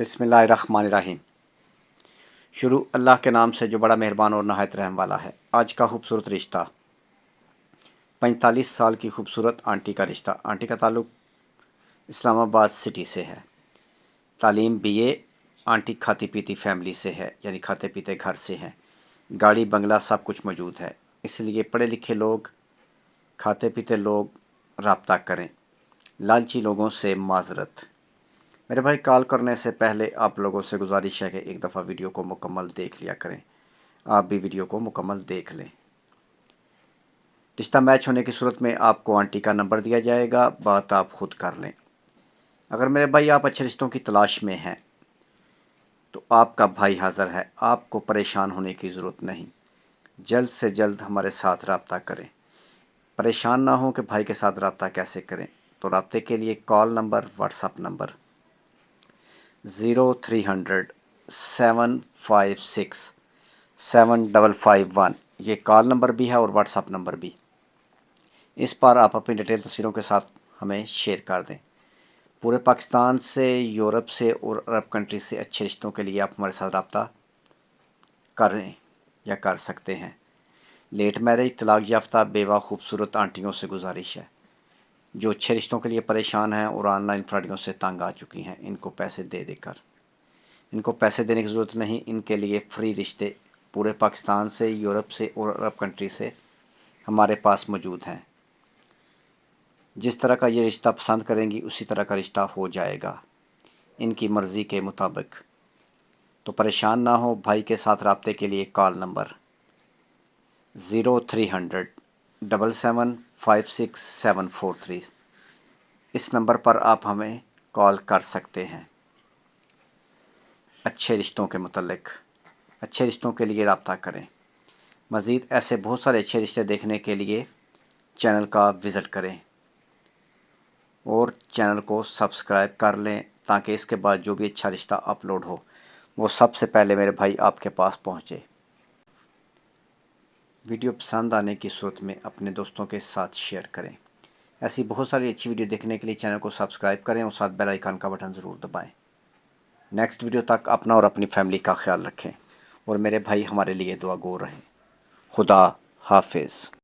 बिस्मिल्लाहिर्रहमानिर्रहीम। शुरू अल्लाह के नाम से जो बड़ा मेहरबान और नहायत रहम वाला है। आज का खूबसूरत रिश्ता 45 साल की खूबसूरत आंटी का रिश्ता। आंटी का ताल्लुक़ इस्लामाबाद सिटी से है। तालीम बीए। आंटी खाती पीती फैमिली से है, यानी खाते पीते घर से हैं। गाड़ी बंगला सब कुछ मौजूद है, इसलिए पढ़े लिखे लोग, खाते पीते लोग रब्ता करें। लालची लोगों से माजरत। मेरे भाई, कॉल करने से पहले आप लोगों से गुजारिश है कि एक दफ़ा वीडियो को मुकम्मल देख लिया करें। आप भी वीडियो को मुकम्मल देख लें। रिश्ता मैच होने की सूरत में आपको आंटी का नंबर दिया जाएगा, बात आप खुद कर लें। अगर मेरे भाई आप अच्छे रिश्तों की तलाश में हैं तो आपका भाई हाज़िर है। आपको परेशान होने की ज़रूरत नहीं। जल्द से जल्द हमारे साथ रब्ता करें। परेशान ना हो कि भाई के साथ रब्ता कैसे करें, तो रब्ते के लिए कॉल नंबर, व्हाट्सअप नंबर 0300-756-7551, ये कॉल नंबर भी है और व्हाट्सअप नंबर भी। इस पर आप अपनी डिटेल तस्वीरों के साथ हमें शेयर कर दें। पूरे पाकिस्तान से, यूरोप से और अरब कंट्री से अच्छे रिश्तों के लिए आप हमारे साथ रब्ता करें या कर सकते हैं। लेट मैरिज, तलाक याफ्ता, बेवा खूबसूरत आंटियों से गुजारिश है जो अच्छे रिश्तों के लिए परेशान हैं और ऑनलाइन फ्रॉडियों से तंग आ चुकी हैं, इनको पैसे इनको पैसे देने की ज़रूरत नहीं। इनके लिए फ्री रिश्ते पूरे पाकिस्तान से, यूरोप से और अरब कंट्री से हमारे पास मौजूद हैं। जिस तरह का ये रिश्ता पसंद करेंगी उसी तरह का रिश्ता हो जाएगा, इनकी मर्ज़ी के मुताबिक। तो परेशान ना हो। भाई के साथ रब्ते के लिए कॉल नंबर 0300-7756743, इस नंबर पर आप हमें कॉल कर सकते हैं। अच्छे रिश्तों के मुतल्लिक, अच्छे रिश्तों के लिए रब्ता करें। मज़ीद ऐसे बहुत सारे अच्छे रिश्ते देखने के लिए चैनल का विज़िट करें और चैनल को सब्सक्राइब कर लें, ताकि इसके बाद जो भी अच्छा रिश्ता अपलोड हो वो सबसे पहले मेरे भाई आपके पास पहुँचे। वीडियो पसंद आने की सूरत में अपने दोस्तों के साथ शेयर करें। ऐसी बहुत सारी अच्छी वीडियो देखने के लिए चैनल को सब्सक्राइब करें और साथ बेल आइकन का बटन ज़रूर दबाएं। नेक्स्ट वीडियो तक अपना और अपनी फैमिली का ख्याल रखें और मेरे भाई हमारे लिए दुआ गो रहें। खुदा हाफिज़।